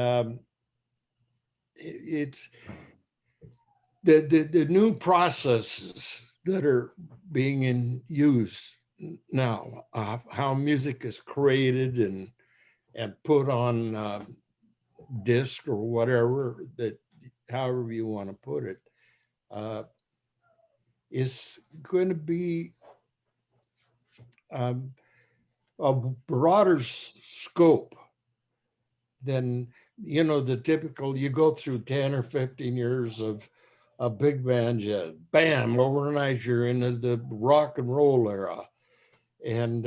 [SPEAKER 7] it's the new processes that are being in use now, how music is created and put on disc or whatever, that however you want to put it, is going to be a broader scope than, the typical, you go through 10 or 15 years of a big band, bam, overnight you're into the rock and roll era. And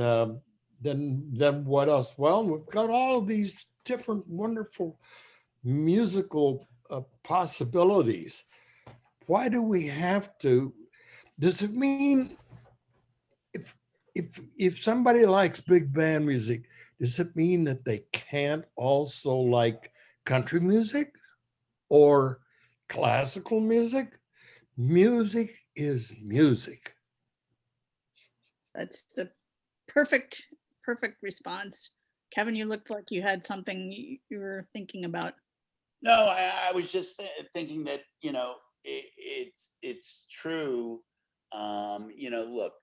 [SPEAKER 7] then what else? Well, we've got all of these different wonderful musical possibilities. Why do we have to? Does it mean if somebody likes big band music, does it mean that they can't also like country music or classical music? Music is music.
[SPEAKER 1] That's the perfect response. Kevin, you looked like you had something you were thinking about.
[SPEAKER 5] No, I was just thinking that, it's true. Look,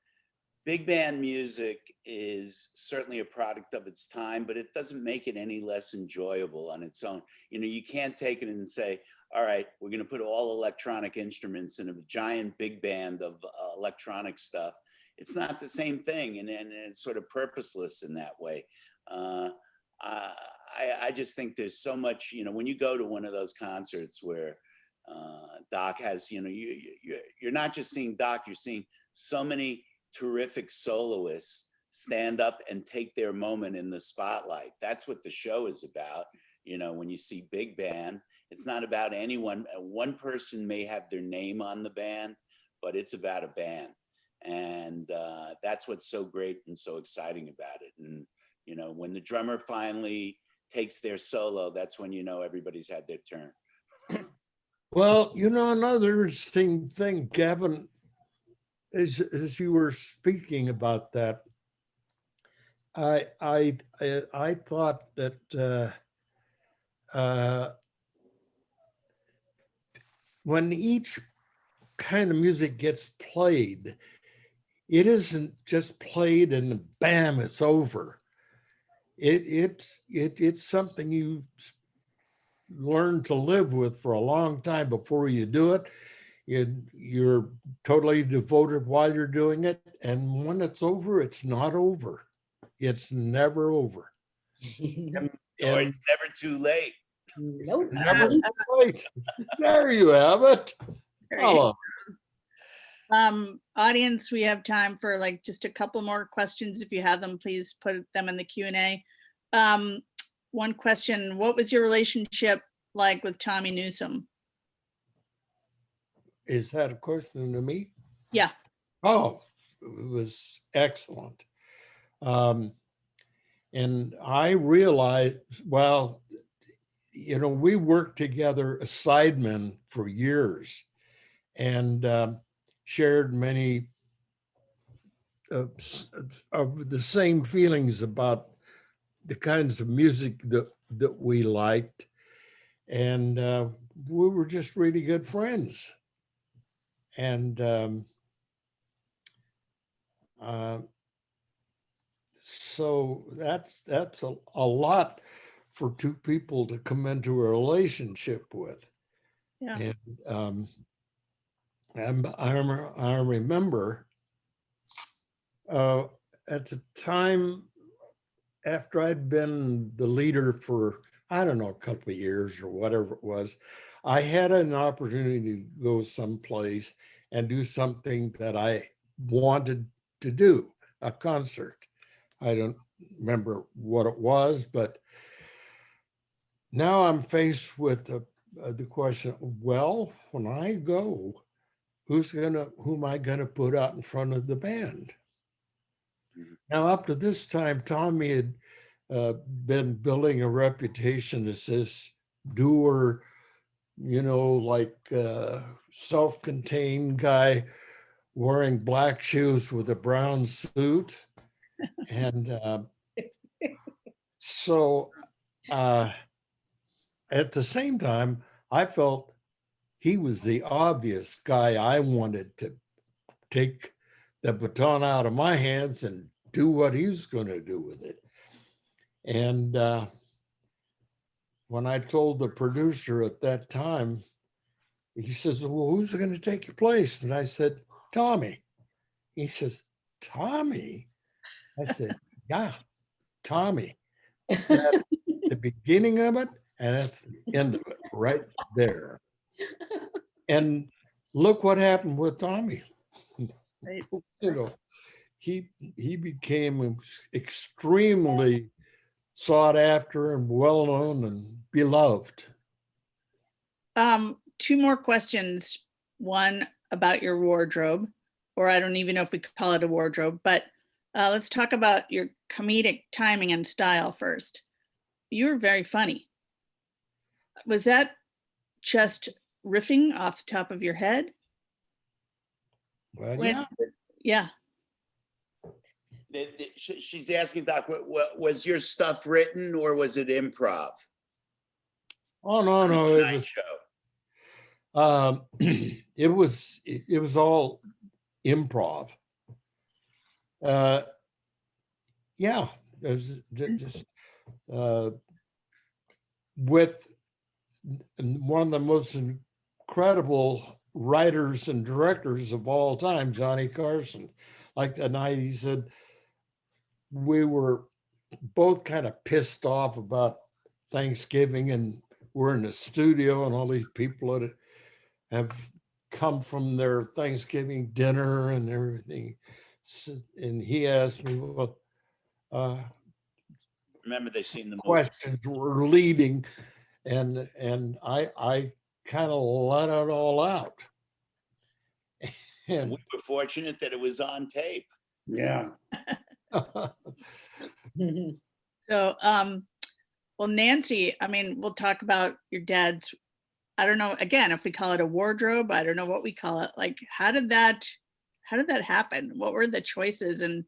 [SPEAKER 5] big band music is certainly a product of its time, but it doesn't make it any less enjoyable on its own. You can't take it and say, all right, we're going to put all electronic instruments in a giant big band of electronic stuff. It's not the same thing, and it's sort of purposeless in that way. I just think there's so much, when you go to one of those concerts where Doc has, you're not just seeing Doc, you're seeing so many terrific soloists stand up and take their moment in the spotlight. That's what the show is about. You know, when you see big band, it's not about anyone. One person may have their name on the band, but it's about a band. And that's what's so great and so exciting about it. And, you know, when the drummer finally takes their solo, that's when you know everybody's had their turn.
[SPEAKER 7] Well, you know, another interesting thing, Gavin, as you were speaking about that, I thought that when each kind of music gets played, it isn't just played and bam, it's over. It's something you learn to live with for a long time before you do it. You're totally devoted while you're doing it. And when it's over, it's not over. It's never over.
[SPEAKER 5] Or it's never too late.
[SPEAKER 6] Nope.
[SPEAKER 7] Never too late. There you have it. Hello.
[SPEAKER 1] Audience, we have time for like just a couple more questions. If you have them, please put them in the Q&A. One question, what was your relationship like with Tommy Newsome?
[SPEAKER 7] Is that a question to me?
[SPEAKER 1] Yeah.
[SPEAKER 7] Oh, it was excellent. And I realized, well, you know, we worked together as sidemen for years and shared many of the same feelings about the kinds of music that we liked. And we were just really good friends. And so that's a lot for two people to come into a relationship with.
[SPEAKER 1] Yeah.
[SPEAKER 7] And I remember at the time after I'd been the leader for, I don't know, a couple of years or whatever it was, I had an opportunity to go someplace and do something that I wanted to do, a concert. I don't remember what it was, but now I'm faced with the question, well, when I go, who am I gonna put out in front of the band? Now, up to this time, Tommy had been building a reputation as this doer, you know, like self-contained guy wearing black shoes with a brown suit. And so at the same time, I felt he was the obvious guy I wanted to take the baton out of my hands and do what he's going to do with it. And when I told the producer at that time, he says, well, who's going to take your place? And I said, Tommy. He says, Tommy? I said, yeah, Tommy. That's the beginning of it, and that's the end of it right there. And look what happened with Tommy.
[SPEAKER 1] Right.
[SPEAKER 7] You know, he became extremely sought after and well known and beloved.
[SPEAKER 1] Two more questions. One about your wardrobe, or I don't even know if we could call it a wardrobe, but let's talk about your comedic timing and style first. You were very funny. Was that just riffing off the top of your head?
[SPEAKER 7] Well,
[SPEAKER 1] When-
[SPEAKER 7] yeah.
[SPEAKER 1] Yeah.
[SPEAKER 5] She's asking, Doc, was your stuff written or was it improv?
[SPEAKER 7] Oh, no, it was.
[SPEAKER 5] Show.
[SPEAKER 7] It was all improv. Yeah, it was just with one of the most incredible writers and directors of all time, Johnny Carson. Like that night, he said, we were both kind of pissed off about Thanksgiving, and we're in the studio and all these people that have come from their Thanksgiving dinner and everything. And he asked me, well,
[SPEAKER 5] Remember they seen the movie?
[SPEAKER 7] questions were leading, and I kind of let it all out.
[SPEAKER 5] We
[SPEAKER 7] And
[SPEAKER 5] were fortunate that it was on tape.
[SPEAKER 4] Yeah.
[SPEAKER 1] So, well, Nancy, I mean, we'll talk about your dad's, I don't know, again, if we call it a wardrobe, I don't know what we call it. Like, how did that happen? What were the choices? And,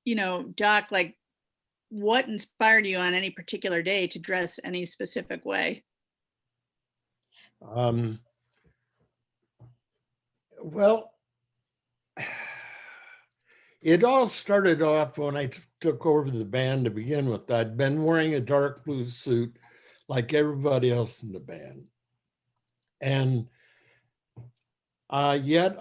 [SPEAKER 1] you know, Doc, like, what inspired you on any particular day to dress any specific way?
[SPEAKER 7] Well, it all started off when I took over the band to begin with. I'd been wearing a dark blue suit like everybody else in the band. And yet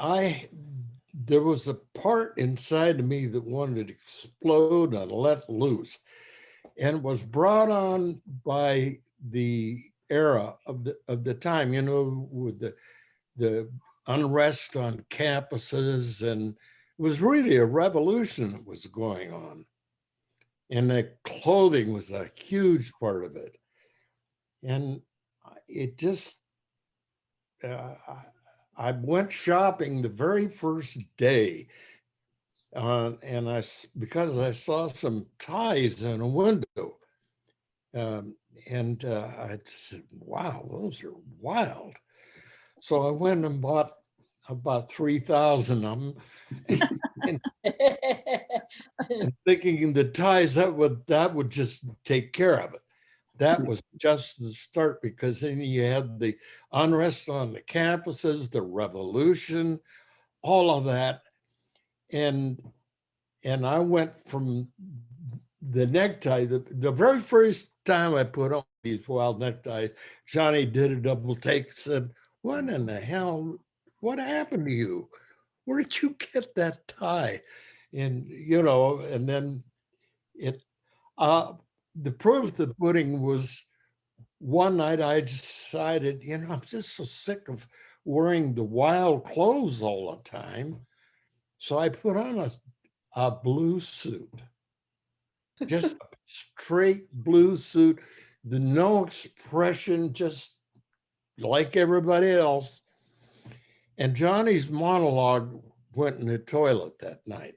[SPEAKER 7] there was a part inside of me that wanted to explode and let loose. And it was brought on by the era of the time, you know, with the unrest on campuses, and it was really a revolution that was going on. And the clothing was a huge part of it. And it just, I went shopping the very first day, and because I saw some ties in a window, and I said, wow, those are wild. So I went and bought about 3,000 of them, and thinking the ties that would just take care of it. That was just the start, because then you had the unrest on the campuses, the revolution, all of that. And I went from the necktie, the very first time I put on these wild neckties, Johnny did a double take, said, what in the hell, what happened to you? Where did you get that tie? And, you know, and then the proof of the pudding was one night I decided, you know, I'm just so sick of wearing the wild clothes all the time. So I put on a blue suit, just a straight blue suit, no expression, just like everybody else. And Johnny's monologue went in the toilet that night.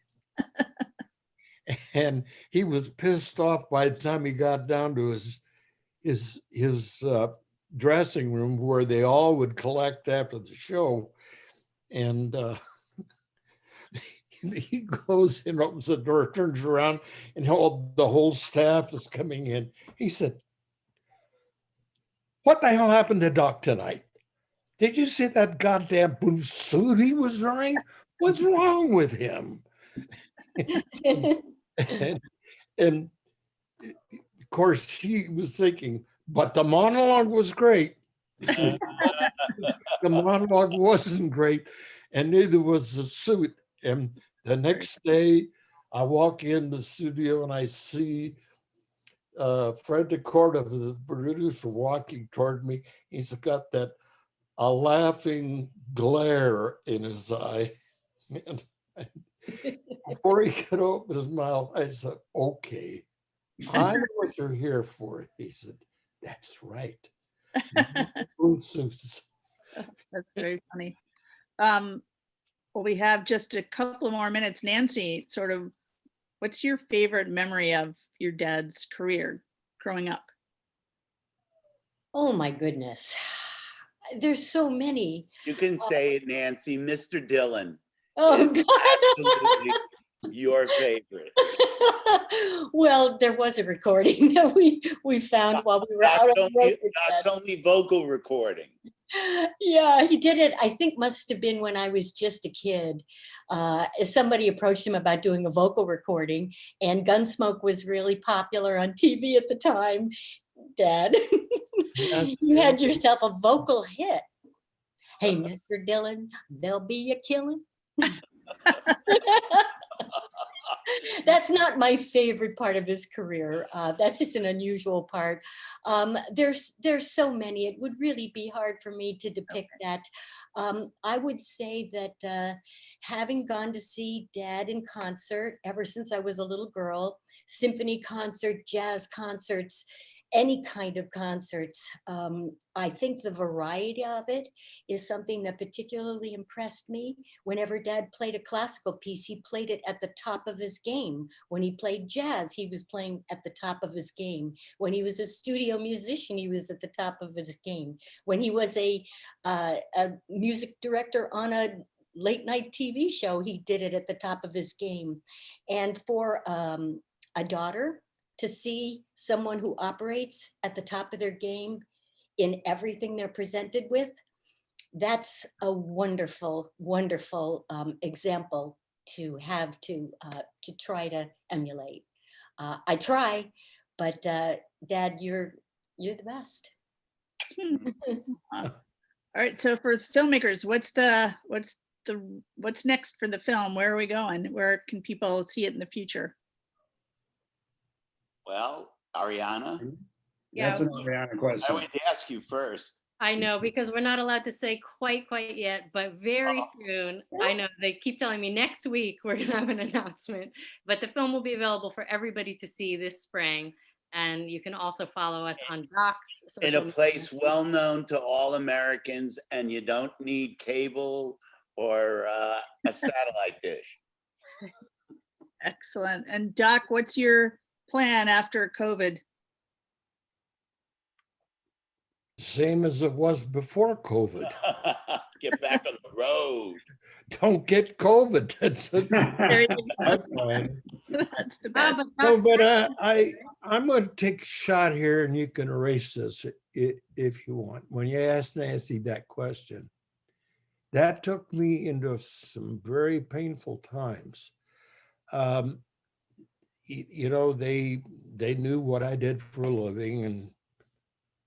[SPEAKER 7] And he was pissed off by the time he got down to his dressing room, where they all would collect after the show. And he goes and opens the door, turns around, and the whole staff is coming in. He said, what the hell happened to Doc tonight? Did you see that goddamn blue suit he was wearing? What's wrong with him? and of course, he was thinking, but the monologue was great. The monologue wasn't great, and neither was the suit. And the next day, I walk in the studio and I see Fred DeCorda, the producer, walking toward me. He's got a laughing glare in his eye. And before he could open his mouth, I said, okay, I know what you're here for. He said, that's right. Blue suits.
[SPEAKER 1] That's very funny. Well, we have just a couple more minutes. Nancy, sort of, what's your favorite memory of your dad's career growing up?
[SPEAKER 6] Oh my goodness. There's so many.
[SPEAKER 5] You can say it, Nancy. Mr. Dillon.
[SPEAKER 6] Oh God.
[SPEAKER 5] Absolutely your favorite.
[SPEAKER 6] Well, there was a recording that we found while we were out on the road.
[SPEAKER 5] Doc's only vocal recording.
[SPEAKER 6] Yeah, he did it. I think must have been when I was just a kid. Somebody approached him about doing a vocal recording, and Gunsmoke was really popular on TV at the time. Dad, you had yourself a vocal hit. Hey, Mr. Dillon, there'll be a killing. That's not my favorite part of his career. That's just an unusual part. There's so many. It would really be hard for me to depict that. I would say that having gone to see Dad in concert ever since I was a little girl, symphony concert, jazz concerts, any kind of concerts. I think the variety of it is something that particularly impressed me. Whenever Dad played a classical piece, he played it at the top of his game. When he played jazz, he was playing at the top of his game. When he was a studio musician, he was at the top of his game. When he was a music director on a late night TV show, he did it at the top of his game. And for a daughter to see someone who operates at the top of their game in everything they're presented with, that's a wonderful, wonderful example to have to try to emulate. I try, but Dad, you're the best.
[SPEAKER 1] All right, so for filmmakers, what's next for the film? Where are we going? Where can people see it in the future?
[SPEAKER 5] Well, Ariana,
[SPEAKER 2] Yeah.
[SPEAKER 4] That's an Ariana
[SPEAKER 5] I
[SPEAKER 4] question.
[SPEAKER 5] would ask you first.
[SPEAKER 2] I know, because we're not allowed to say quite yet, but very soon. I know they keep telling me next week we're gonna have an announcement, but the film will be available for everybody to see this spring. And you can also follow us on Doc's
[SPEAKER 5] In
[SPEAKER 2] social
[SPEAKER 5] a
[SPEAKER 2] media.
[SPEAKER 5] place well known to all Americans, and you don't need cable or a satellite dish.
[SPEAKER 1] Excellent. And Doc, what's your plan after COVID?
[SPEAKER 7] Same as it was before COVID.
[SPEAKER 5] Get back on the road.
[SPEAKER 7] Don't get COVID. That's a
[SPEAKER 1] There you go.
[SPEAKER 7] my plan.
[SPEAKER 1] That's the
[SPEAKER 2] Ah,
[SPEAKER 1] best.
[SPEAKER 2] but
[SPEAKER 7] No,
[SPEAKER 2] Doc's
[SPEAKER 7] but
[SPEAKER 2] right.
[SPEAKER 7] I'm going to take a shot here, and you can erase this if you want. When you asked Nancy that question, that took me into some very painful times. You know, they knew what I did for a living, and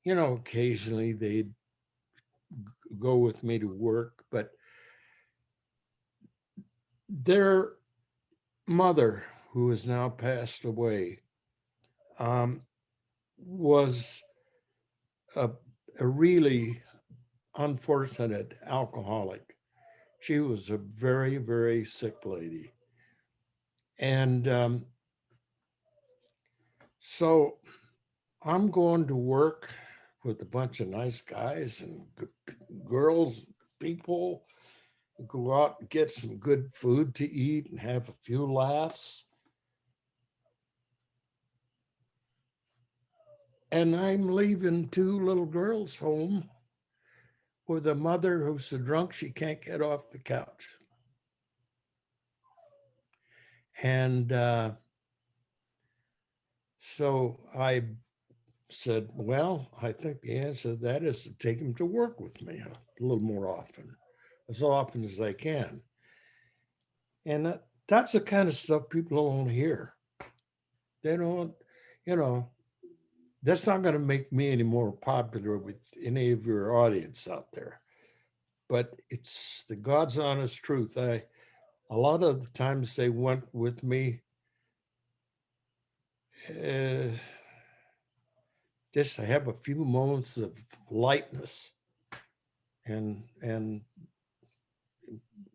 [SPEAKER 7] you know, occasionally they'd go with me to work, but their mother, who has now passed away, was a really unfortunate alcoholic. She was a very, very sick lady. And so I'm going to work with a bunch of nice guys and girls, people, go out and get some good food to eat and have a few laughs. And I'm leaving two little girls home with a mother who's so drunk she can't get off the couch. And so I said, well, I think the answer to that is to take him to work with me a little more often as I can. And that's the kind of stuff people don't hear. They don't, you know, that's not going to make me any more popular with any of your audience out there. But it's the God's honest truth. A lot of the times they went with me just to have a few moments of lightness and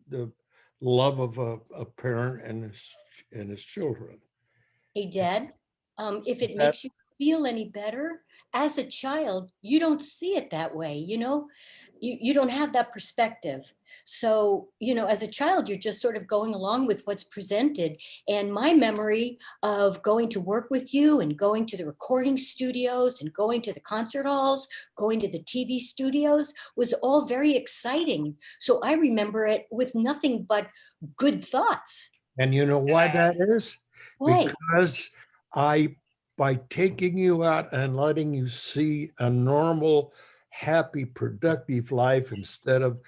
[SPEAKER 7] the love of a parent and his children.
[SPEAKER 6] Hey, Dad, if it makes you feel any better, as a child, you don't see it that way, you know? You don't have that perspective. So, you know, as a child, you're just sort of going along with what's presented. And my memory of going to work with you and going to the recording studios and going to the concert halls, going to the TV studios was all very exciting. So I remember it with nothing but good thoughts.
[SPEAKER 7] And you know why that is?
[SPEAKER 6] Why?
[SPEAKER 7] Because by taking you out and letting you see a normal, happy, productive life instead of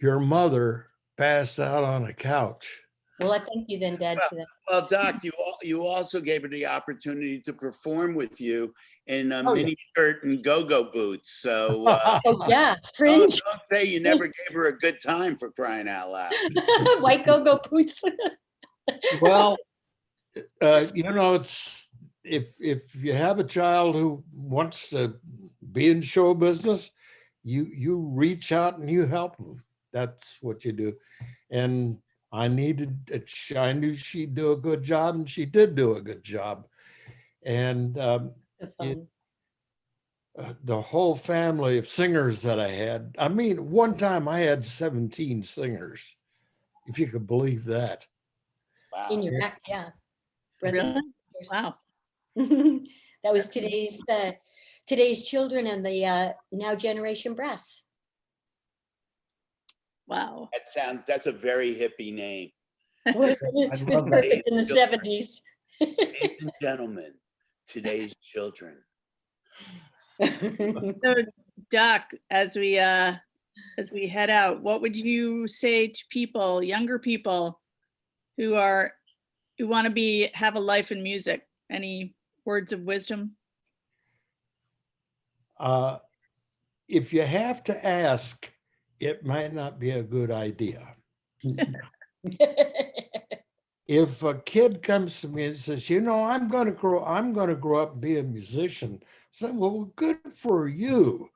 [SPEAKER 7] your mother passed out on a couch.
[SPEAKER 6] Well, I thank you then, Dad, for that.
[SPEAKER 5] Well, Doc, you also gave her the opportunity to perform with you in a
[SPEAKER 7] Oh, yeah.
[SPEAKER 5] mini skirt and go-go boots. So
[SPEAKER 6] Oh, yeah, Fringe,
[SPEAKER 5] don't say you never gave her a good time, for crying out loud.
[SPEAKER 6] white go-go boots.
[SPEAKER 3] Well,
[SPEAKER 7] It's if you have a child who wants to be in show business, you reach out and you help them. That's what you do. And I knew she'd do a good job, and she did do a good job. And
[SPEAKER 6] Fun.
[SPEAKER 7] the whole family of singers that I had. I mean, one time I had 17 singers, if you could believe that.
[SPEAKER 5] Wow.
[SPEAKER 6] In your back, yeah. Brothers
[SPEAKER 1] Really?
[SPEAKER 6] and sisters.
[SPEAKER 1] Wow.
[SPEAKER 6] That was today's children and the now generation brass.
[SPEAKER 1] Wow.
[SPEAKER 5] That's a very hippie name.
[SPEAKER 6] It was
[SPEAKER 4] love that.
[SPEAKER 6] perfect in the 70s.
[SPEAKER 5] Ladies and gentlemen, today's children.
[SPEAKER 1] So, Doc, as we head out, what would you say to people, younger people who want to have a life in music? Any words of wisdom?
[SPEAKER 7] If you have to ask, it might not be a good idea. If a kid comes to me and says, I'm going to grow up and be a musician, I say, well, good for you.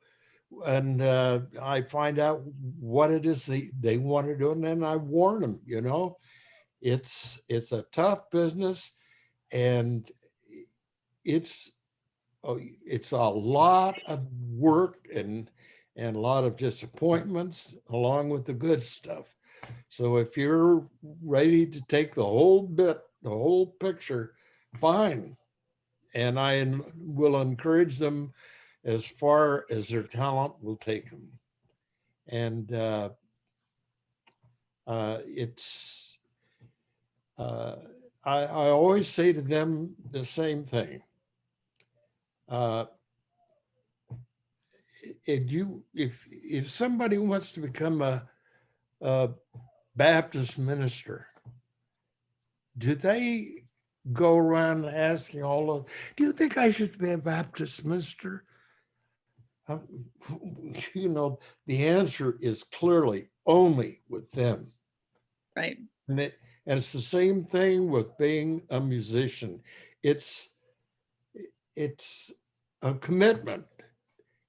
[SPEAKER 7] And I find out what it is they want to do, and then I warn them. It's a tough business, and it's a lot of work and a lot of disappointments along with the good stuff. So if you're ready to take the whole picture, fine. And I will encourage them as far as their talent will take them. And I always say to them the same thing. If somebody wants to become a Baptist minister, do they go around asking do you think I should be a Baptist minister? The answer is clearly only with them.
[SPEAKER 1] Right.
[SPEAKER 7] And it's the same thing with being a musician. It's a commitment.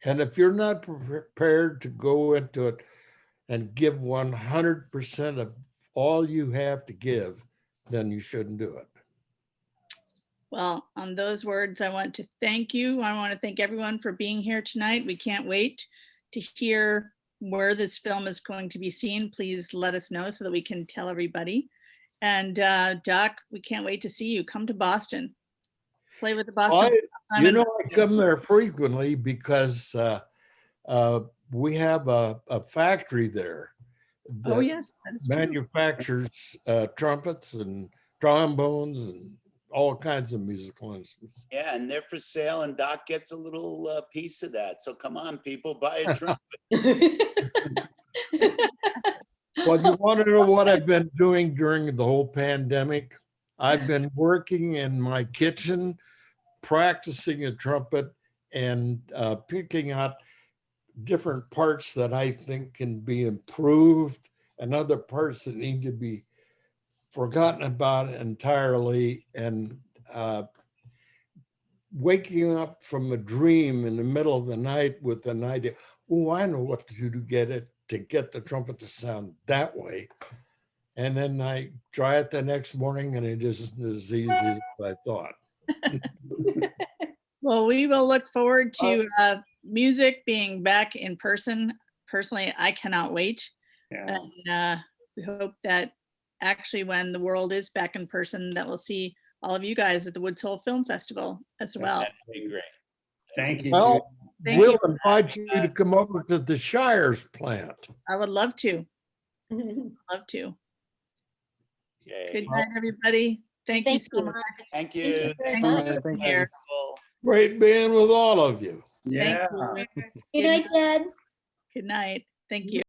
[SPEAKER 7] And if you're not prepared to go into it and give 100% of all you have to give, then you shouldn't do it.
[SPEAKER 1] Well, on those words, I want to thank you. I want to thank everyone for being here tonight. We can't wait to hear where this film is going to be seen. Please let us know so that we can tell everybody. And Doc, we can't wait to see you. Come to Boston. Play with the Boston.
[SPEAKER 7] I come there frequently because we have a factory there
[SPEAKER 1] Oh, yes, that is true.
[SPEAKER 7] manufactures trumpets and trombones and all kinds of musical instruments.
[SPEAKER 5] Yeah, and they're for sale, and Doc gets a little piece of that. So come on, people, buy a trumpet.
[SPEAKER 7] Well, you want to know what I've been doing during the whole pandemic? I've been working in my kitchen, practicing a trumpet and picking out different parts that I think can be improved and other parts that need to be forgotten about entirely, and waking up from a dream in the middle of the night with an idea, oh, I know what to do to get the trumpet to sound that way. And then I try it the next morning and it isn't as easy as I thought.
[SPEAKER 1] Well, we will look forward to music being back in person. Personally, I cannot wait.
[SPEAKER 4] Yeah.
[SPEAKER 1] And we hope that actually when the world is back in person, that we'll see all of you guys at the Woods Hole Film Festival as well.
[SPEAKER 5] That'd be great.
[SPEAKER 4] Thank you.
[SPEAKER 7] Well,
[SPEAKER 1] Thank
[SPEAKER 7] we'll
[SPEAKER 1] you.
[SPEAKER 7] invite you to come over to the Shires plant.
[SPEAKER 1] I would love to. Love to.
[SPEAKER 5] Okay.
[SPEAKER 1] Good night, everybody. Thank you
[SPEAKER 6] Thank
[SPEAKER 1] so
[SPEAKER 6] you.
[SPEAKER 1] much.
[SPEAKER 5] Thank
[SPEAKER 6] Thank you
[SPEAKER 5] you.
[SPEAKER 6] very
[SPEAKER 1] Thank
[SPEAKER 6] much.
[SPEAKER 1] you for being here.
[SPEAKER 7] Great being with all of you.
[SPEAKER 4] Yeah.
[SPEAKER 1] Thank you.
[SPEAKER 6] Good night, Dad.
[SPEAKER 1] Good night. Thank you.